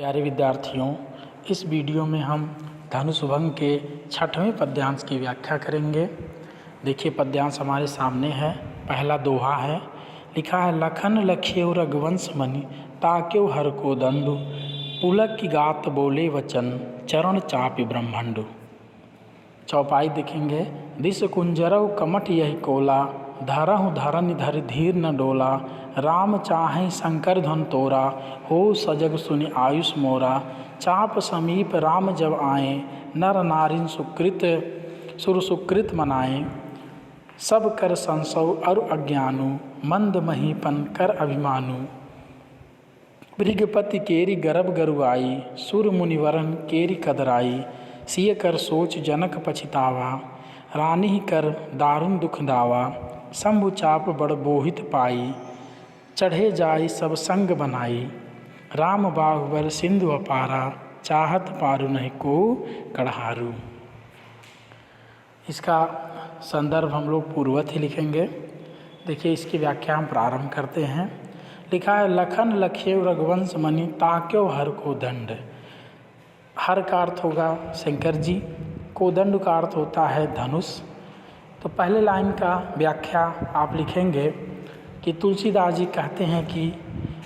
प्यारे विद्यार्थियों, इस वीडियो में हम धनुषभंग के 6वें पद्यांश की व्याख्या करेंगे। देखिए, पद्यांश हमारे सामने है। पहला दोहा है, लिखा है लखन लख्यो रघुवंश मनि ताक्यो हर को दंडु पुलक की गात बोले वचन चरण चापि ब्रह्मंडु। चौपाई देखेंगे, दिस कुंजरव कमठ यही कोला धरहु धरन धर धीर न डोला राम चाहे शंकर धन तोरा हो सजग सुनि आयुष मोरा चाप समीप राम जब आए नर नारिन सुकृत सुर सुकृत मनाए सब कर संसव अरु अज्ञानु मंद महीपन कर अभिमानु भृगपति केरी गर्भ गरुआई सुर मुनिवरन केरी कदराई सिय कर सोच जनक पछितावा रानी कर दारुण दुख दावा शंभु चाप बड़ बोहित पाई चढ़े जाई सब संग बनाई राम बाहुबल सिंधु अपारा चाहत पारु नहीं को कढ़ारू। इसका संदर्भ हम लोग पूर्वत ही लिखेंगे। देखिए, इसकी व्याख्या हम प्रारंभ करते हैं। लिखा है लखन लख्यो रघुवंश मनि ताक्यो हर को दंड। हर का अर्थ होगा शंकर जी, कोदंड का अर्थ होता है धनुष। तो पहले लाइन का व्याख्या आप लिखेंगे कि तुलसीदास जी कहते हैं कि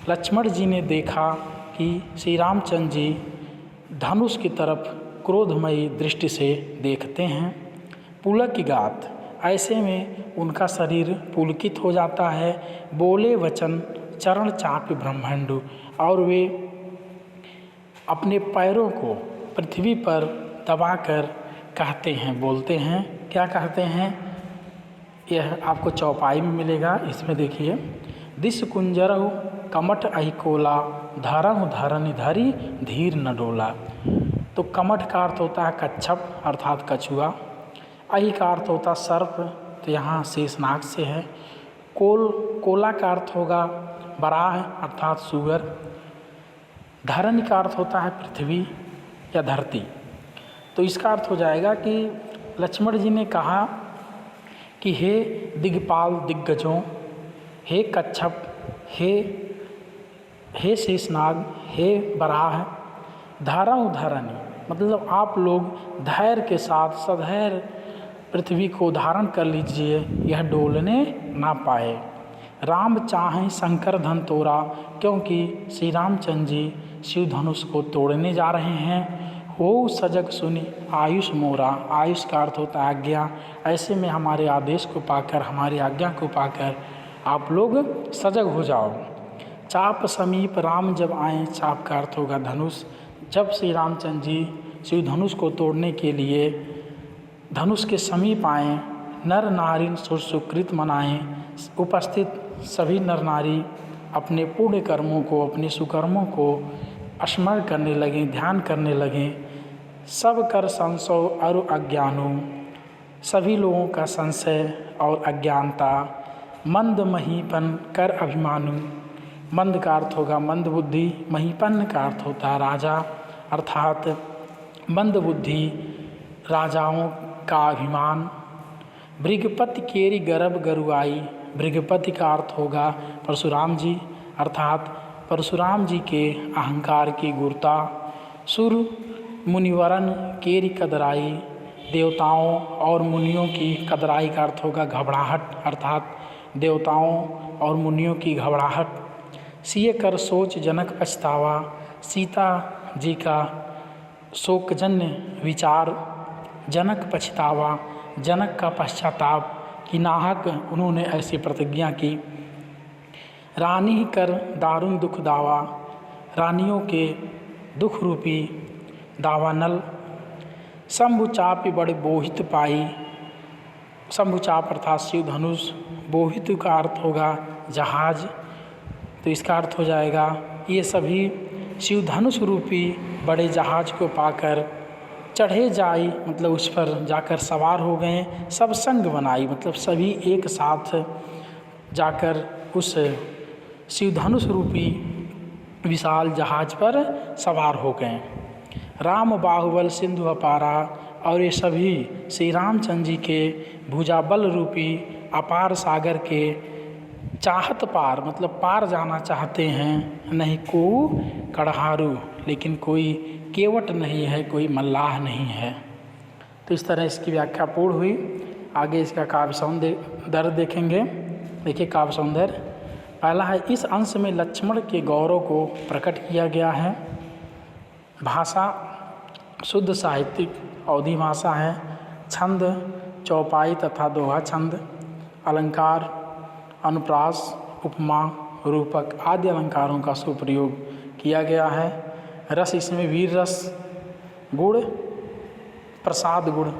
लक्ष्मण जी ने देखा कि श्री रामचंद्र जी धनुष की तरफ क्रोधमयी दृष्टि से देखते हैं। पुलक की गात, ऐसे में उनका शरीर पुलकित हो जाता है। बोले वचन चरण चापि ब्रह्मंडु, और वे अपने पैरों को पृथ्वी पर दबाकर कहते हैं, बोलते हैं। क्या कहते हैं, यह आपको चौपाई में मिलेगा। इसमें देखिए, दिस कुंजरहु कमठ अहि कोला धरहु धरनि धरि धीर न डोला। तो कमठ का अर्थ होता है कच्छप अर्थात कछुआ। अहि का अर्थ होता सर्प, तो यहाँ शेषनाग से है। कोला का अर्थ होगा बराह अर्थात सुगर। धरनि का अर्थ होता है पृथ्वी या धरती। तो इसका अर्थ हो जाएगा कि लक्ष्मण जी ने कहा कि हे दिग्पाल दिग्गजों, हे कच्छप, हे शेषनाग, हे बराह, धरहु धरनि, मतलब आप लोग धैर्य के साथ सधैर्य पृथ्वी को धारण कर लीजिए, यह डोलने ना पाए। राम चाहें शंकर धन तोड़ा, क्योंकि श्री रामचंद्र जी शिव धनुष को तोड़ने जा रहे हैं। हो सजग सुनि आयुष मोरा, आयुष का अर्थ होता है आज्ञा। ऐसे में हमारे आदेश को पाकर, हमारी आज्ञा को पाकर आप लोग सजग हो जाओ। चाप समीप राम जब आए, चाप का अर्थ होगा धनुष। जब श्री रामचंद्र जी शिव धनुष को तोड़ने के लिए धनुष के समीप आए, नर नारी सुकृत मनाएं, उपस्थित सभी नर नारी अपने पुण्य कर्मों को, अपने सुकर्मों को स्मरण करने लगें, ध्यान करने लगें। सब कर संशय अरु अज्ञानु, सभी लोगों का संशय और अज्ञानता। मंद महीपन कर अभिमानु, मंद का अर्थ होगा मंद बुद्धि, महीपन का अर्थ होता है राजा, अर्थात मंद बुद्धि राजाओं का अभिमान। भृगपति केरी गर्भ गरुआई, भृगपति का अर्थ होगा परशुराम जी, अर्थात परशुराम जी के अहंकार की गुरुता। सुर मुनिवरन केरी कदराई, देवताओं और मुनियों की कदराई का अर्थ होगा घबराहट, अर्थात देवताओं और मुनियों की घबराहट। सिय कर सोच जनक पछतावा, सीता जी का शोकजन्य विचार, जनक पछतावा, जनक का पश्चाताप कि नाहक उन्होंने ऐसी प्रतिज्ञा की। रानी कर दारुण दुख दावा, रानियों के दुख रूपी दावानल। शंभु चापि बड़े बोहित पाई, शंभु चाप अर्थात शिव धनुष, बोहित का अर्थ होगा जहाज। तो इसका अर्थ हो जाएगा ये सभी शिव धनुष रूपी बड़े जहाज को पाकर चढ़े जाई, मतलब उस पर जाकर सवार हो गए। सब संग बनाई, मतलब सभी एक साथ जाकर उस शिव धनुष रूपी विशाल जहाज पर सवार हो गए। राम बाहुबल सिंधु अपारा, और ये सभी श्री रामचंद्र जी के भुजाबल रूपी अपार सागर के चाहत पार, मतलब पार जाना चाहते हैं, नहीं को कढ़ारू लेकिन कोई केवट नहीं है, कोई मल्लाह नहीं है। तो इस तरह इसकी व्याख्या पूर्ण हुई। आगे इसका काव्य सौंदर्य देखेंगे। देखिए काव्य सौंदर्य पहला है, इस अंश में लक्ष्मण के गौरव को प्रकट किया गया है। भाषा शुद्ध साहित्यिक अवधी भाषा है। छंद चौपाई तथा दोहा छंद। अलंकार अनुप्रास उपमा रूपक आदि अलंकारों का सुप्रयोग किया गया है। रस इसमें वीर रस, गुण प्रसाद गुण